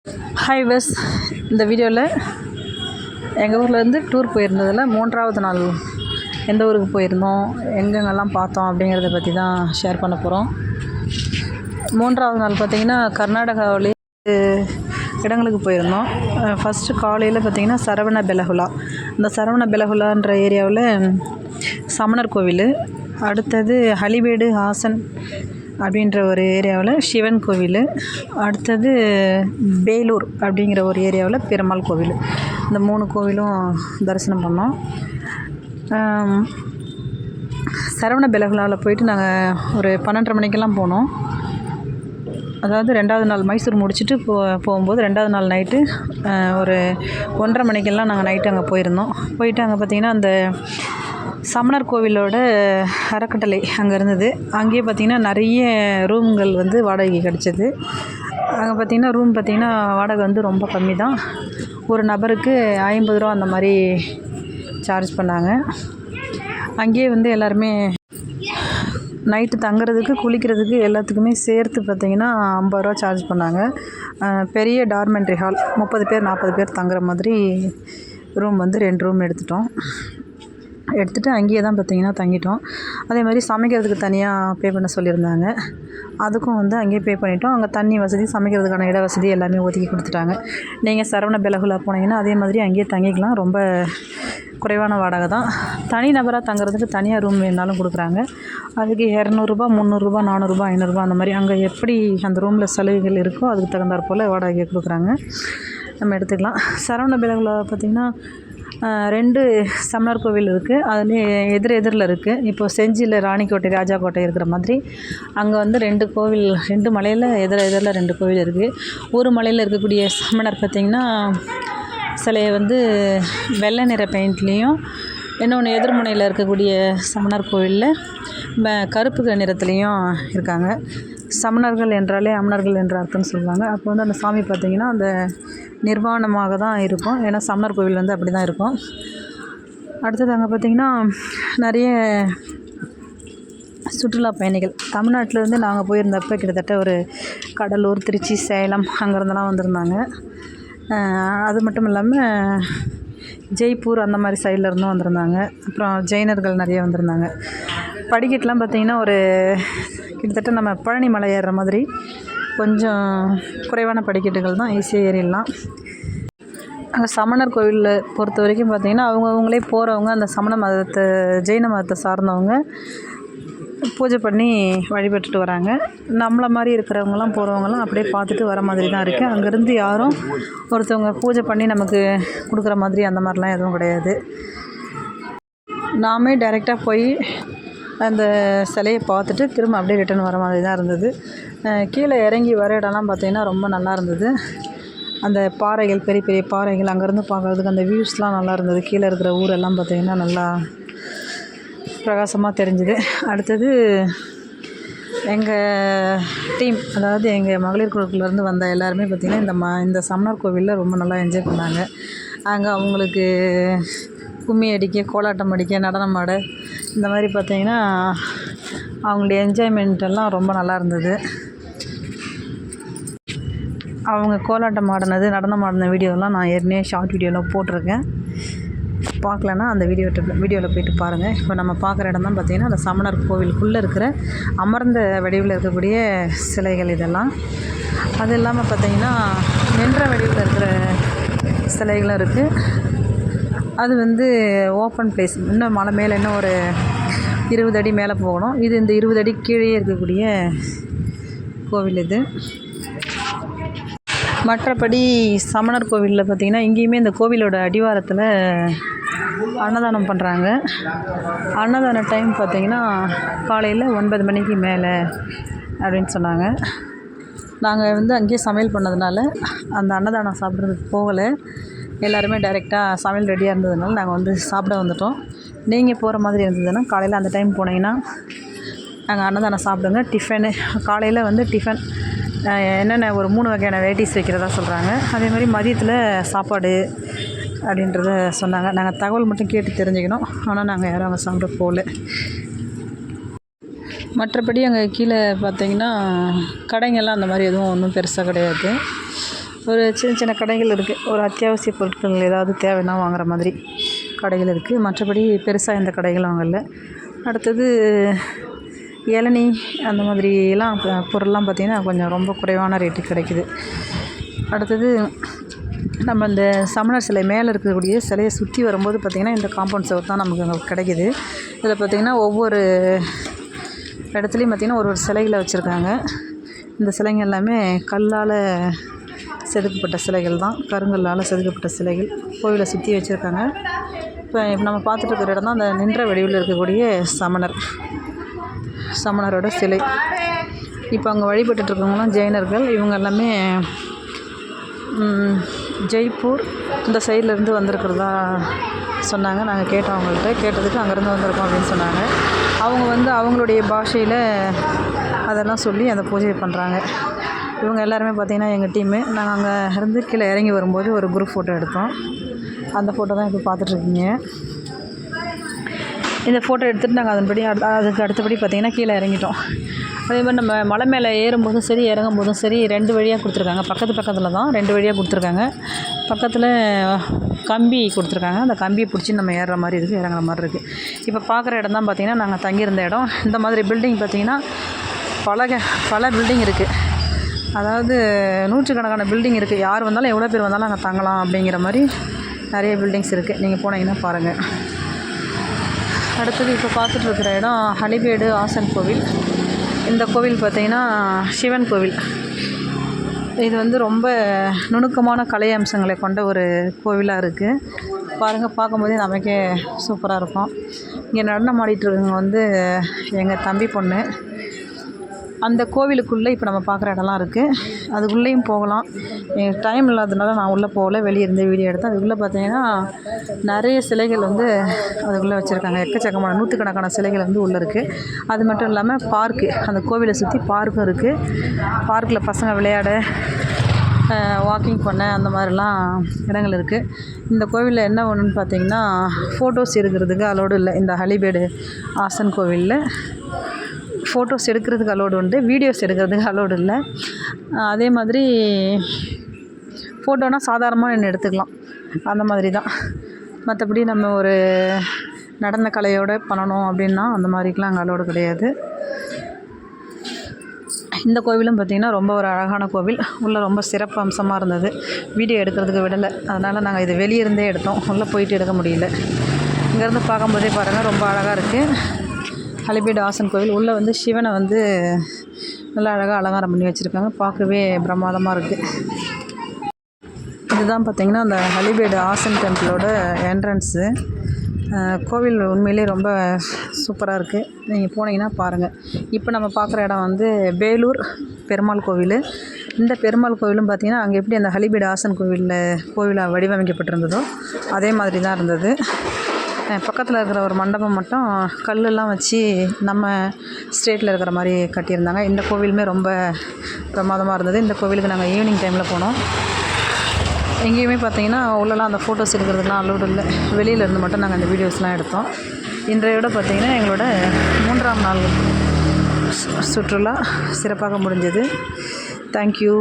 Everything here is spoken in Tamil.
ஹாய் பஸ் இந்த வீடியோவில் எங்கள் ஊர்லேருந்து டூர் போயிருந்ததில் 3வது நாள் எந்த ஊருக்கு போயிருந்தோம், எங்கெங்கெல்லாம் பார்த்தோம் அப்படிங்கிறத பற்றி தான் ஷேர் பண்ண போகிறோம். 3வது நாள் பார்த்திங்கன்னா கர்நாடகாவிலே இடங்களுக்கு போயிருந்தோம். ஃபஸ்ட்டு காலையில் பார்த்திங்கன்னா சரவணபெலகுலா, இந்த சரவணபெலகுலான்ற ஏரியாவில் சமணர் கோவில், அடுத்தது ஹலிவேடு ஹாசன் அப்படின்ற ஒரு ஏரியாவில் சிவன் கோவில், அடுத்தது பேலூர் அப்படிங்கிற ஒரு ஏரியாவில் பெருமாள் கோவில். இந்த 3 கோவிலும் தரிசனம் பண்ணோம். சரவணபெலகுலாவில் போயிட்டு நாங்கள் ஒரு 12:30 மணிக்கெல்லாம் போனோம். அதாவது 2வது நாள் மைசூர் முடிச்சுட்டு போகும்போது 2வது நாள் நைட்டு ஒரு 1:30 மணிக்கெல்லாம் நாங்கள் நைட்டு அங்கே போயிருந்தோம். போயிட்டு அங்கே பார்த்திங்கன்னா அந்த சமணர் கோவிலோட அறக்கட்டளை அங்கே இருந்தது. அங்கேயே பார்த்திங்கன்னா நிறைய ரூம்கள் வந்து வாடகைக்கு கிடச்சிது. அங்கே பார்த்திங்கன்னா ரூம் பார்த்திங்கன்னா வாடகை வந்து ரொம்ப கம்மி தான். ஒரு நபருக்கு 50 ரூபா அந்த மாதிரி சார்ஜ் பண்ணாங்க. அங்கேயே வந்து எல்லாருமே நைட்டு தங்குறதுக்கு குளிக்கிறதுக்கு எல்லாத்துக்குமே சேர்த்து பார்த்திங்கன்னா 50 ரூபா சார்ஜ் பண்ணாங்க. பெரிய டார்மெண்ட்ரி ஹால் 30 பேர் 40 பேர் தங்குற மாதிரி ரூம் வந்து 2 ரூம் எடுத்துகிட்டு அங்கேயே தான் பார்த்திங்கன்னா தங்கிட்டோம். அதே மாதிரி சமைக்கிறதுக்கு தனியாக பே பண்ண சொல்லியிருந்தாங்க. அதுக்கும் வந்து அங்கேயே பே பண்ணிட்டோம். அங்கே தண்ணி வசதி, சமைக்கிறதுக்கான இட வசதி எல்லாமே ஒதுக்கி கொடுத்துட்டாங்க. நீங்கள் சரவணபெலகுலா போனீங்கன்னா அதே மாதிரி அங்கேயே தங்கிக்கலாம். ரொம்ப குறைவான வாடகை தான். தனி நபராக தங்குறதுக்கு தனியாக ரூம் வேணாலும் கொடுக்குறாங்க. அதுக்கு 200 ரூபா 300 ரூபா 400 ரூபா 500 ரூபா அந்த மாதிரி அங்கே எப்படி அந்த ரூமில் சலுகைகள் இருக்கோ அதுக்கு தகுந்தாற் போல் வாடகை கொடுக்குறாங்க, நம்ம எடுத்துக்கலாம். சரவணபெலகுலா பார்த்திங்கன்னா 2 சமணர் கோவில் இருக்குது. அதுலேயே எதிரில் இருக்குது. இப்போது செஞ்சியில் ராணிக்கோட்டை ராஜா கோட்டை இருக்கிற மாதிரி அங்கே வந்து 2 கோவில், 2 மலையில் எதிரில் 2 கோவில் இருக்குது. ஒரு மலையில் இருக்கக்கூடிய சமணர் பார்த்திங்கன்னா சிலையை வந்து வெள்ளை நிற பெயிண்ட்லேயும், இன்னொன்று எதிர்முனையில் இருக்கக்கூடிய சமணர் கோவிலில் கருப்பு நிறத்துலேயும் இருக்காங்க. சமணர்கள் என்றாலே அமணர்கள் என்ற அர்த்தம்னு சொல்லுவாங்க. அப்போ வந்து அந்த சாமி பார்த்திங்கன்னா அந்த நிர்வாணமாக தான் இருக்கும். ஏன்னா சமணர் கோவில் வந்து அப்படி தான் இருக்கும். அடுத்தது அங்கே பார்த்திங்கன்னா நிறைய சுற்றுலா பயணிகள் தமிழ்நாட்டிலேருந்து நாங்கள் போயிருந்தப்போ கிட்டத்தட்ட ஒரு கடலூர், திருச்சி, சேலம் அங்கேருந்தெல்லாம் வந்திருந்தாங்க. அது மட்டும் இல்லாமல் ஜெய்ப்பூர் அந்த மாதிரி சைடில் இருந்தும் வந்திருந்தாங்க. அப்புறம் ஜெயினர்கள் நிறைய வந்திருந்தாங்க. படிக்கட்டெலாம் பார்த்திங்கன்னா ஒரு கிட்டத்தட்ட நம்ம பழனி மலை ஏறுற மாதிரி கொஞ்சம் குறைவான படிக்கட்டுகள் தான், ஈஸியாக ஏறிடலாம். அங்கே சமணர் கோவிலில் பொறுத்த வரைக்கும் பார்த்திங்கன்னா அவங்களே போகிறவங்க அந்த சமண மதத்தை, ஜெயின மதத்தை சார்ந்தவங்க பூஜை பண்ணி வழிபட்டுட்டு வராங்க. நம்மளை மாதிரி இருக்கிறவங்களாம் போகிறவங்களாம் அப்படியே பார்த்துட்டு வர மாதிரி தான் இருக்குது. அங்கேருந்து யாரும் ஒருத்தவங்க பூஜை பண்ணி நமக்கு கொடுக்குற மாதிரி அந்த மாதிரிலாம் எதுவும் கிடையாது. நாமே டைரெக்டாக போய் அந்த சிலையை பார்த்துட்டு திரும்ப அப்படியே ரிட்டன் வர மாதிரி தான் இருந்தது. கீழே இறங்கி வர இடம்லாம் பார்த்திங்கன்னா ரொம்ப நல்லா இருந்தது. அந்த பாறைகள், பெரிய பெரிய பாறைகள் அங்கேருந்து பார்க்குறதுக்கு அந்த வியூஸ்லாம் நல்லா இருந்தது. கீழே இருக்கிற ஊரெல்லாம் பார்த்திங்கன்னா நல்லா பிரகாசமாக தெரிஞ்சுது. அடுத்தது எங்கள் டீம், அதாவது எங்கள் மகளிர் குழுக்குள்ளேருந்து வந்த எல்லாருமே பார்த்திங்கன்னா இந்த சமணர் கோவிலில் ரொம்ப நல்லா என்ஜாய் பண்ணாங்க. அங்கே அவங்களுக்கு கும்மி அடிக்க, கோலாட்டம் அடிக்க, நடனம் ஆட, இந்த மாதிரி பார்த்திங்கன்னா அவங்களுடைய என்ஜாய்மெண்ட்டெல்லாம் ரொம்ப நல்லா இருந்தது. அவங்க கோலாட்டம் ஆடினது, நடனம் ஆடின வீடியோலாம் நான் ஏற்கனவே ஷார்ட் வீடியோவில் போட்டிருக்கேன். பார்க்கலன்னா அந்த வீடியோவில் போய்ட்டு பாருங்கள். இப்போ நம்ம பார்க்குற இடம் தான் பார்த்திங்கன்னா அந்த சமணர் கோவிலுக்குள்ளே இருக்கிற அமர்ந்த வடிவில் இருக்கக்கூடிய சிலைகள் இதெல்லாம். அது இல்லாமல் பார்த்திங்கன்னா நின்ற வடிவில் இருக்கிற சிலைகளும் இருக்குது. அது வந்து ஓப்பன் பிளேஸ். இன்னும் மலை மேலே இன்னும் ஒரு 20 அடி மேலே போகணும். இது இந்த 20 அடி கீழே இருக்கக்கூடிய கோவில் இது. மற்றபடி சமணர் கோவிலில் பார்த்திங்கன்னா இங்கேயுமே இந்த கோவிலோட அடிவாரத்தில் அன்னதானம் பண்ணுறாங்க. அன்னதான டைம் பார்த்திங்கன்னா காலையில் 9 மணிக்கு மேலே அப்படின்னு சொன்னாங்க. நாங்கள் வந்து அங்கேயே சமையல் பண்ணதுனால அந்த அன்னதானம் சாப்பிட்றதுக்கு போகலை. எல்லாருமே டைரெக்டாக சமையல் ரெடியாக இருந்ததுனால நாங்கள் வந்து சாப்பிட வந்துட்டோம். நீங்கள் போகிற மாதிரி இருந்ததுன்னா காலையில் அந்த டைம் போனீங்கன்னா நாங்கள் அன்னதானம் சாப்பிடுங்க. டிஃபனு காலையில் வந்து டிஃபன் என்னென்ன ஒரு 3 வகையான வெரைட்டிஸ் வைக்கிறதா சொல்கிறாங்க. அதே மாதிரி மதியத்தில் சாப்பாடு அப்படின்றத சொன்னாங்க. நாங்கள் தகவல் மட்டும் கேட்டு தெரிஞ்சுக்கணும். ஆனால் நாங்கள் யாரும் அங்கே சாப்பிட போகல. மற்றபடி அங்கே கீழே பார்த்திங்கன்னா கடைங்கள்லாம் அந்த மாதிரி எதுவும் ஒன்றும் பெருசாக கிடையாது. ஒரு சின்ன சின்ன கடைகள் இருக்குது. ஒரு அத்தியாவசிய பொருட்கள் ஏதாவது தேவைன்னா வாங்குற மாதிரி கடைகள் இருக்குது. மற்றபடி பெருசாக எந்த கடைகளும் அங்கே இல்லை. அடுத்தது இளநீ அந்த மாதிரிலாம் பொருள்லாம் பார்த்திங்கன்னா கொஞ்சம் ரொம்ப குறைவான ரேட்டுக்கு கிடைக்குது. அடுத்தது நம்ம இந்த சமணர் சிலை மேலே இருக்கக்கூடிய சிலையை சுற்றி வரும்போது பார்த்திங்கன்னா இந்த காம்பவுண்ட் சுவர் தான் நமக்கு அங்கே கிடைக்கிது. இதில் பார்த்திங்கன்னா ஒவ்வொரு இடத்துலையும் பார்த்திங்கன்னா ஒரு சிலைகளை வச்சுருக்காங்க. இந்த சிலைங்க எல்லாமே கல்லால் செதுக்கப்பட்ட சிலைகள் தான், கருங்கல்லால் செதுக்கப்பட்ட சிலைகள் கோவிலை சுற்றி வச்சுருக்காங்க. இப்போ நம்ம பார்த்துட்டு இருக்கிற இடம் தான் அந்த நின்ற வடிவில் இருக்கக்கூடிய சமணரோட சிலை. இப்போ அங்கே வழிபட்டுருக்கவங்களாம் ஜெயினர்கள். இவங்க எல்லாமே ஜெய்ப்பூர் இந்த சைட்லேருந்து வந்திருக்கிறதா சொன்னாங்க. நாங்கள் கேட்டோம் அவங்கள்ட்ட. கேட்டதுக்கு அங்கேருந்து வந்திருக்கோம் அப்படின்னு சொன்னாங்க. அவங்க அவங்களுடைய பாஷையில் அதெல்லாம் சொல்லி அந்த பூஜையை பண்ணுறாங்க. இவங்க எல்லாருமே பார்த்திங்கன்னா எங்கள் டீமு. நாங்கள் அங்கே இருந்து கீழே இறங்கி வரும்போது ஒரு குரூப் ஃபோட்டோ எடுத்தோம். அந்த ஃபோட்டோ தான் இப்போ பார்த்துட்ருக்கீங்க. இந்த ஃபோட்டோ எடுத்துகிட்டு நாங்கள் அதுக்கு அடுத்தபடி பார்த்திங்கன்னா கீழே இறங்கிட்டோம். அதே மாதிரி நம்ம மலை மேலே ஏறும்போதும் சரி இறங்கும் போதும் சரி 2 வழியாக கொடுத்துருக்காங்க. பக்கத்தில் தான் 2 வழியாக கொடுத்துருக்காங்க. பக்கத்தில் கம்பி கொடுத்துருக்காங்க. அந்த கம்பியை பிடிச்சி நம்ம ஏறுற மாதிரி இருக்குது, இறங்குற மாதிரி இருக்குது. இப்போ பார்க்குற இடம் தான் பார்த்திங்கன்னா நாங்கள் தங்கியிருந்த இடம். இந்த மாதிரி பில்டிங் பார்த்திங்கன்னா பல பில்டிங் இருக்குது. அதாவது 100கணக்கான பில்டிங் இருக்குது. யார் வந்தாலும் எவ்வளோ பேர் வந்தாலும் அங்கே தங்கலாம் அப்படிங்கிற மாதிரி நிறைய பில்டிங்ஸ் இருக்குது. நீங்கள் போனீங்கன்னா பாருங்கள். அடுத்தது இப்போ பார்த்துட்டு இருக்கிற இடம் ஹலிபேடு ஆசன் கோவில். இந்த கோவில் பார்த்திங்கன்னா சிவன் கோவில். இது ரொம்ப நுணுக்கமான கலை அம்சங்களை கொண்ட ஒரு கோவிலாக இருக்குது. பாருங்கள், பார்க்கும்போதே நமக்கே சூப்பராக இருக்கும். இங்கே நடனம் ஆடிட்டுருக்கவங்க எங்கள் தம்பி பொண்ணு. அந்த கோவிலுக்குள்ளே இப்போ நம்ம பார்க்குற இடம்லாம் இருக்குது. அதுக்குள்ளேயும் போகலாம். எனக்கு டைம் இல்லாததுனால நான் உள்ளே போகல, வெளியே இருந்து வீடியோ எடுத்தேன். அதுக்குள்ளே பார்த்தீங்கன்னா நிறைய சிலைகள் அதுக்குள்ளே வச்சுருக்காங்க. எக்கச்சக்கமான 100கணக்கான சிலைகள் உள்ளே இருக்குது. அது மட்டும் இல்லாமல் பார்க்கு, அந்த கோவிலை சுற்றி பார்க்கும் இருக்குது. பார்க்கில் பசங்க விளையாட, வாக்கிங் பண்ண அந்த மாதிரிலாம் இடங்கள் இருக்குது. இந்த கோவிலில் என்ன ஒன்றுன்னு பார்த்தீங்கன்னா ஃபோட்டோஸ் எடுக்கிறதுக்கு அலோடு இல்லை. இந்த ஹலிபேடு ஆசன் கோவிலில் ஃபோட்டோஸ் எடுக்கிறதுக்கு அலோடு உண்டு, வீடியோஸ் எடுக்கிறதுக்கு அலோடு இல்லை. அதே மாதிரி ஃபோட்டோனால் சாதாரணமாக என்ன எடுத்துக்கலாம், அந்த மாதிரி தான். மற்றபடி நம்ம ஒரு நடன கலையோடு பண்ணணும் அப்படின்னா அந்த மாதிரிக்கெலாம் அங்கே அலோடு கிடையாது. இந்த கோவிலும் பார்த்திங்கன்னா ரொம்ப ஒரு அழகான கோவில். உள்ளே ரொம்ப சிறப்பு அம்சமாக இருந்தது. வீடியோ எடுக்கிறதுக்கு விடலை. அதனால் நாங்கள் இது வெளியே இருந்தே எடுத்தோம். உள்ளே போயிட்டு எடுக்க முடியல. இங்கேருந்து பார்க்கும்போதே பாருங்கள், ரொம்ப அழகாக இருக்குது. ஹலிபேடு ஆசன் கோவில் உள்ளே சிவனை நல்லா அழகாக அலங்காரம் பண்ணி வச்சுருக்காங்க. பார்க்கவே பிரமாதமாக இருக்குது. இதுதான் பார்த்திங்கன்னா அந்த ஹலிபேடு ஆசன் டெம்பிளோட என்ட்ரன்ஸு. கோவில் உண்மையிலே ரொம்ப சூப்பராக இருக்குது. நீங்கள் போனீங்கன்னா பாருங்கள். இப்போ நம்ம பார்க்குற இடம் வேலூர் பெருமாள் கோவில். இந்த பெருமாள் கோவிலும் பார்த்திங்கன்னா அங்கே எப்படி அந்த ஹலிபேடு ஆசன் கோவிலாக வடிவமைக்கப்பட்டிருந்ததோ அதே மாதிரி தான் இருந்தது. பக்கத்தில் இருக்கிற ஒரு மண்டபம் மட்டும் கல்லெல்லாம் வச்சு நம்ம ஸ்டேட்டில் இருக்கிற மாதிரி கட்டியிருந்தாங்க. இந்த கோவிலுமே ரொம்ப பிரமாதமாக இருந்தது. இந்த கோவிலுக்கு நாங்கள் ஈவினிங் டைமில் போனோம். எங்கேயுமே பார்த்திங்கன்னா உள்ளலாம் அந்த ஃபோட்டோஸ் எடுக்கிறதுலாம் அலோடு இல்லை. வெளியிலேருந்து மட்டும் நாங்கள் அந்த வீடியோஸ்லாம் எடுத்தோம். இன்றையோட பார்த்திங்கன்னா எங்களோட 3ஆம் நாள் சுற்றுலா சிறப்பாக முடிஞ்சது. தேங்க்யூ.